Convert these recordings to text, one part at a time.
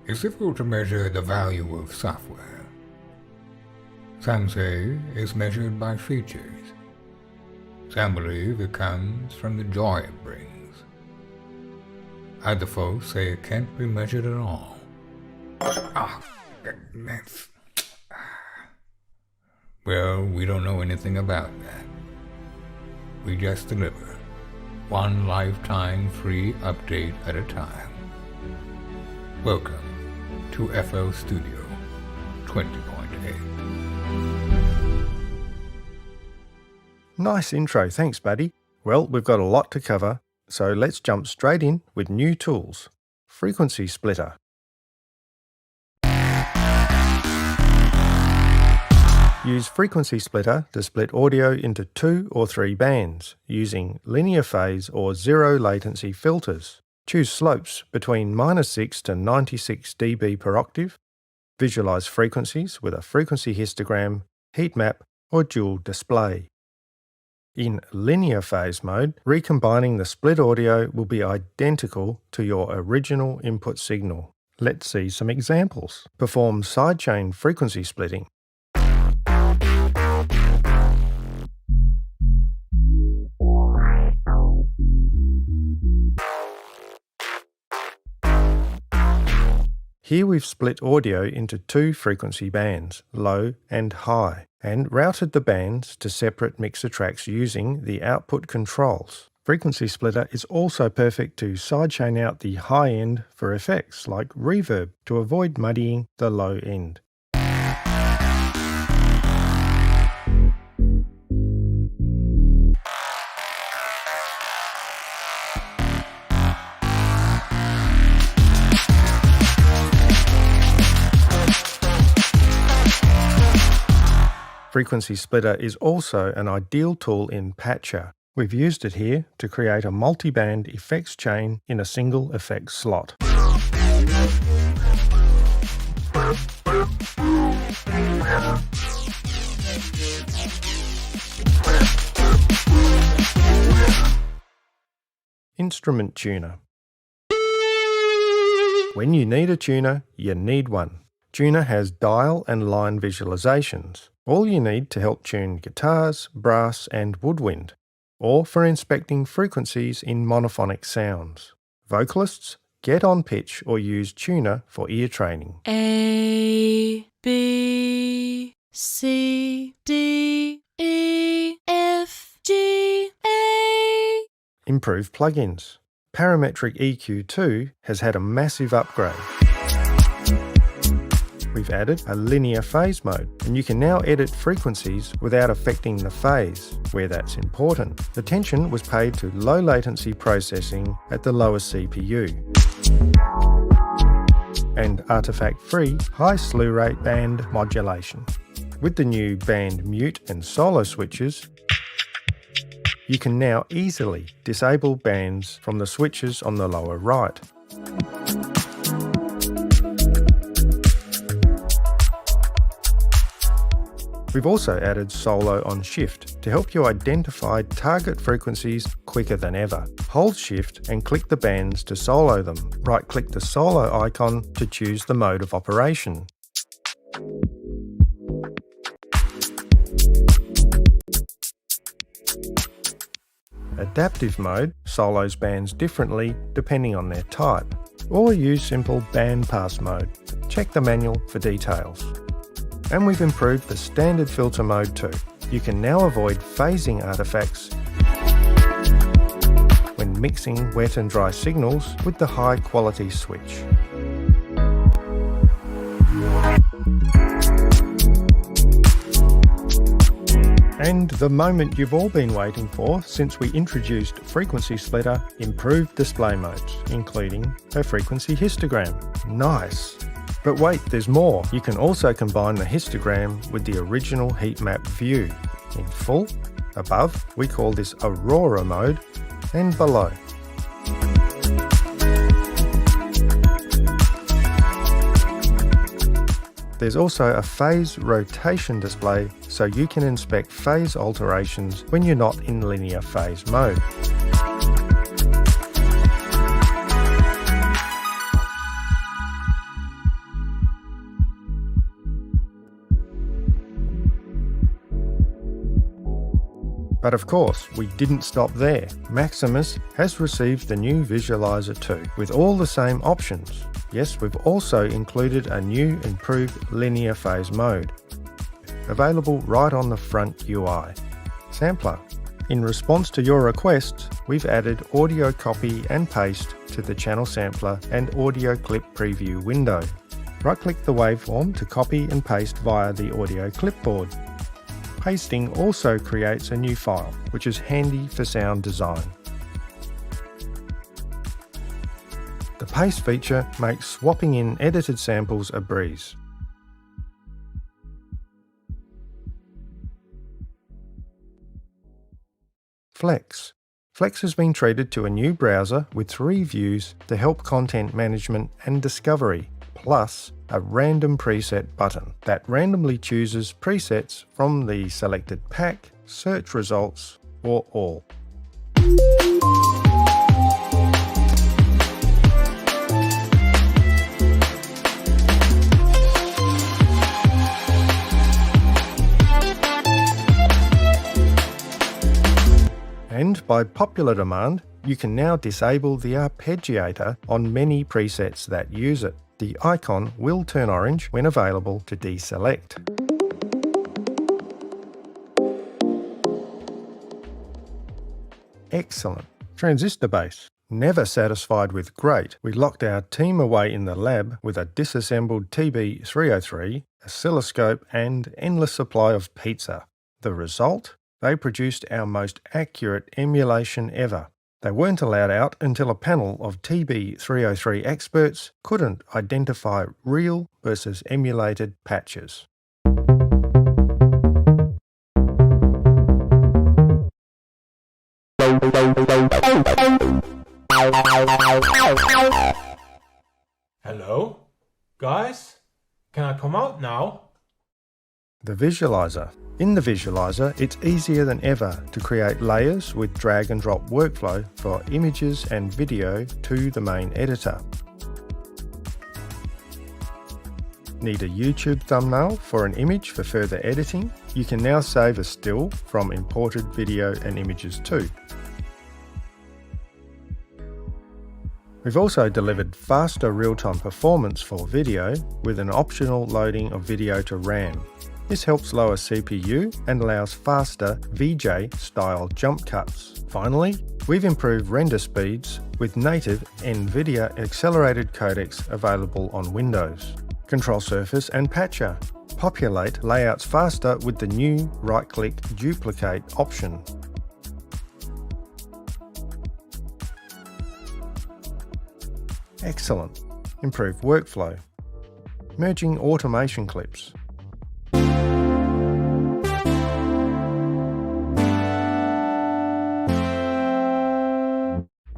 It's difficult to measure the value of software. Some say it's measured by features. Some believe it comes from the joy it brings. Other folks say it can't be measured at all. Well, we don't know anything about that. We just deliver one lifetime free update at a time. Welcome to FL Studio 20.8. Nice intro, thanks buddy. Well, we've got a lot to cover, so let's jump straight in with new tools. Frequency Splitter. Use Frequency Splitter to split audio into 2 or 3 bands using linear phase or zero latency filters. Choose slopes between -6 to 96 dB per octave. Visualize frequencies with a frequency histogram, heat map, or dual display. In linear phase mode, recombining the split audio will be identical to your original input signal. Let's see some examples. Perform sidechain frequency splitting. Here we've split audio into 2 frequency bands, low and high, and routed the bands to separate mixer tracks using the output controls. Frequency Splitter is also perfect to sidechain out the high end for effects like reverb to avoid muddying the low end. Frequency Splitter is also an ideal tool in Patcher. We've used it here to create a multi-band effects chain in a single effects slot. Instrument Tuner. When you need a tuner, you need one. Tuner has dial and line visualizations. All you need to help tune guitars, brass and woodwind, or for inspecting frequencies in monophonic sounds. Vocalists, get on pitch or use Tuner for ear training. A, B, C, D, E, F, G, A. Improved plugins. Parametric EQ2 has had a massive upgrade. We've added a linear phase mode, and you can now edit frequencies without affecting the phase, where that's important. Attention was paid to low latency processing at the lower CPU, and artifact-free high slew rate band modulation. With the new band mute and solo switches, you can now easily disable bands from the switches on the lower right. We've also added solo on shift to help you identify target frequencies quicker than ever. Hold shift and click the bands to solo them. Right-click the solo icon to choose the mode of operation. Adaptive mode solos bands differently depending on their type, or use simple band pass mode. Check the manual for details. And we've improved the standard filter mode too. You can now avoid phasing artifacts when mixing wet and dry signals with the high quality switch. And the moment you've all been waiting for since we introduced Frequency Splitter improved display modes, including a frequency histogram. Nice! But wait, there's more. You can also combine the histogram with the original heat map view. In full, above, we call this Aurora mode, and below. There's also a phase rotation display so you can inspect phase alterations when you're not in linear phase mode. But of course, we didn't stop there. Maximus has received the new visualizer too, with all the same options. Yes, we've also included a new improved linear phase mode, available right on the front UI. Sampler. In response to your requests, we've added audio copy and paste to the channel sampler and audio clip preview window. Right-click the waveform to copy and paste via the audio clipboard. Pasting also creates a new file, which is handy for sound design. The paste feature makes swapping in edited samples a breeze. Flex. Flex has been treated to a new browser with 3 views to help content management and discovery, plus a random preset button that randomly chooses presets from the selected pack, search results, or all. And by popular demand, you can now disable the arpeggiator on many presets that use it. The icon will turn orange when available to deselect. Excellent. Transistor bass. Never satisfied with great, we locked our team away in the lab with a disassembled TB303, oscilloscope, and endless supply of pizza. The result? They produced our most accurate emulation ever. They weren't allowed out until a panel of TB303 experts couldn't identify real versus emulated patches. Hello? Guys? Can I come out now? The visualizer. In the visualizer, it's easier than ever to create layers with drag and drop workflow for images and video to the main editor. Need a YouTube thumbnail for an image for further editing? You can now save a still from imported video and images too. We've also delivered faster real-time performance for video with an optional loading of video to RAM. This helps lower CPU and allows faster VJ-style jump cuts. Finally, we've improved render speeds with native NVIDIA accelerated codecs available on Windows. Control surface and patcher. Populate layouts faster with the new right-click duplicate option. Excellent. Improved workflow. Merging automation clips.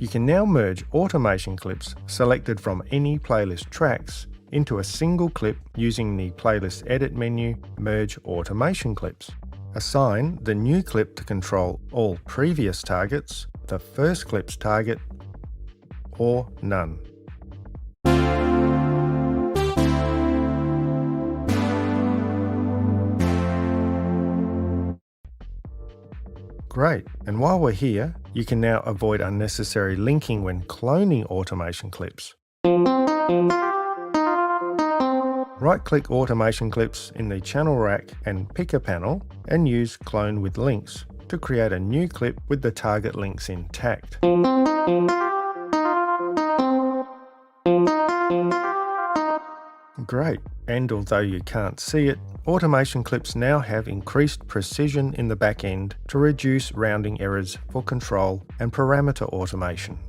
You can now merge automation clips selected from any playlist tracks into a single clip using the playlist edit menu, Merge Automation Clips. Assign the new clip to control all previous targets, the first clip's target, or none. Great, and while we're here, you can now avoid unnecessary linking when cloning automation clips. Right-click automation clips in the channel rack and picker panel and use Clone with Links to create a new clip with the target links intact. Great, and although you can't see it, automation clips now have increased precision in the back end to reduce rounding errors for control and parameter automation.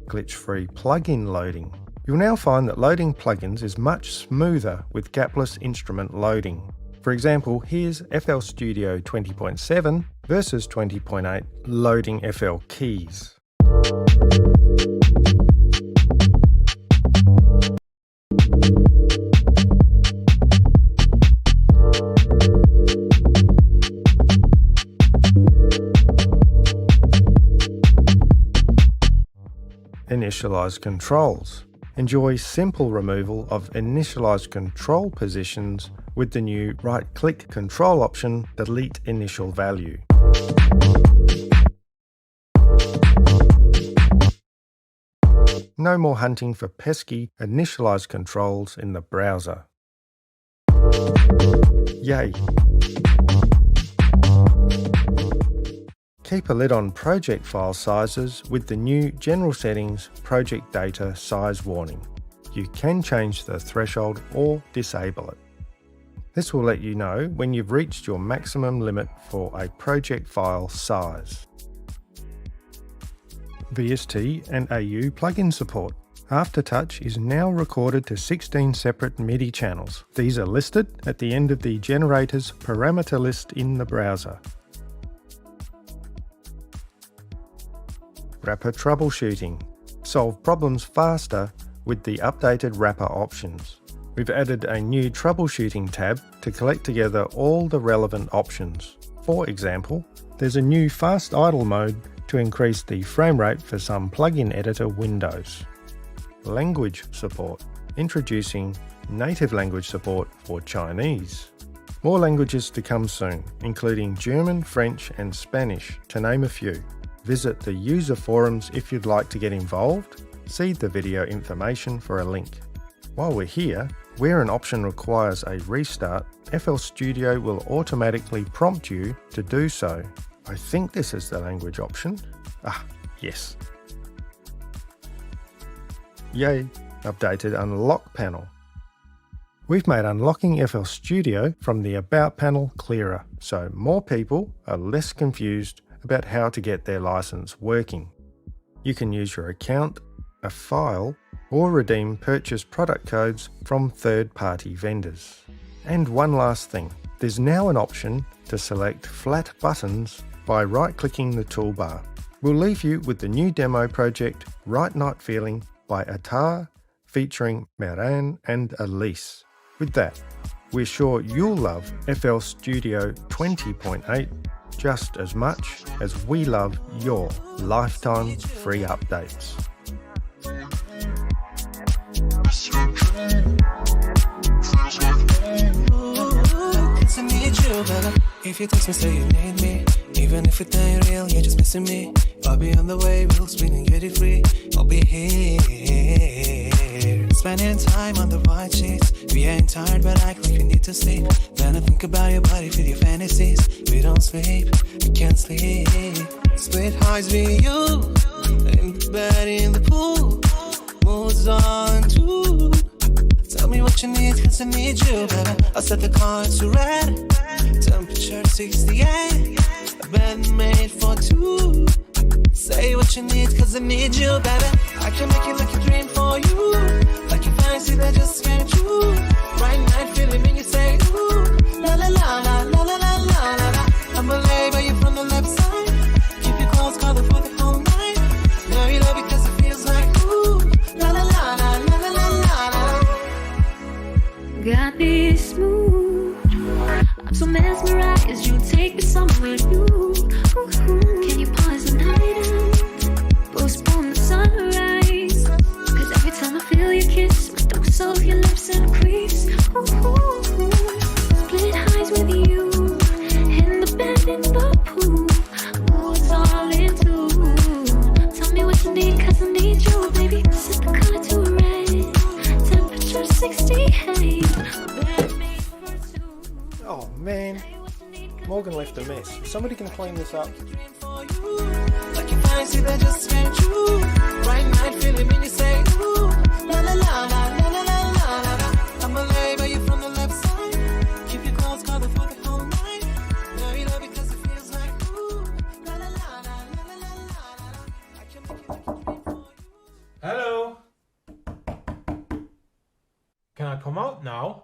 Glitch-free plugin loading. You'll now find that loading plugins is much smoother with gapless instrument loading. For example, here's FL Studio 20.7 versus 20.8 loading FL keys. Initialize controls. Enjoy simple removal of initialized control positions with the new right-click control option, Delete Initial Value. No more hunting for pesky initialize controls in the browser. Yay! Keep a lid on project file sizes with the new General Settings Project Data Size warning. You can change the threshold or disable it. This will let you know when you've reached your maximum limit for a project file size. VST and AU plugin support. Aftertouch is now recorded to 16 separate MIDI channels. These are listed at the end of the generator's parameter list in the browser. Wrapper troubleshooting. Solve problems faster with the updated wrapper options. We've added a new troubleshooting tab to collect together all the relevant options. For example, there's a new fast idle mode to increase the frame rate for some plugin editor windows. Language support. Introducing native language support for Chinese. More languages to come soon, including German, French and Spanish, to name a few. Visit the user forums if you'd like to get involved. See the video information for a link. While we're here, where an option requires a restart, FL Studio will automatically prompt you to do so. I think this is the language option. Ah, yes. Yay! Updated Unlock panel. We've made unlocking FL Studio from the About panel clearer, so more people are less confused about how to get their license working. You can use your account, a file, or redeem purchase product codes from third-party vendors. And one last thing, there's now an option to select flat buttons by right-clicking the toolbar. We'll leave you with the new demo project Right Night Feeling by Atar, featuring Meran and Elise. With that, we're sure you'll love FL Studio 20.8 just as much as we love your lifetime free updates. If you text me, say you need me. Even if it ain't real, you're just missing me. I'll be on the way, we'll spin and get it free. I'll be here, spending time on the white sheets. We ain't tired, but act like we need to sleep. Then I think about your body with your fantasies. We don't sleep, we can't sleep. Split highs with you, in the bed, in the pool. Moods on too. Tell me what you need, cause I need you, baby. I'll set the car to red. Temperature 68. A bed made for two. Say what you need, cause I need you, baby. I can make it like a dream for you. Like a fantasy that just came true. Right night feeling when you say ooh. La la la la la la la la la. I'm a lay by you from the left side. Keep your clothes covered for the whole night. Know you love because it feels like ooh. La la la la la la la la. Got this mood, I'm so mesmerized. You take me somewhere new. Can you pause the night and postpone the sunrise? Cause every time I feel your kiss, my dose of your lips increase. Split highs with you, in the bed, in the pool. Moods all into. Tell me what you need, cause I need you, baby. Set the color to red. Temperature 68. Oh man, Morgan left a mess. Somebody can clean this up. Like you fancy that just came true. Right night feeling when you say ooh. La la la la la la la la la. I'm a lay by you from the left side. Keep your clothes covered for the whole night. Know you love because it feels like ooh. La la la la la la la la. I can make it like a dream for you. Hello? Can I come out now?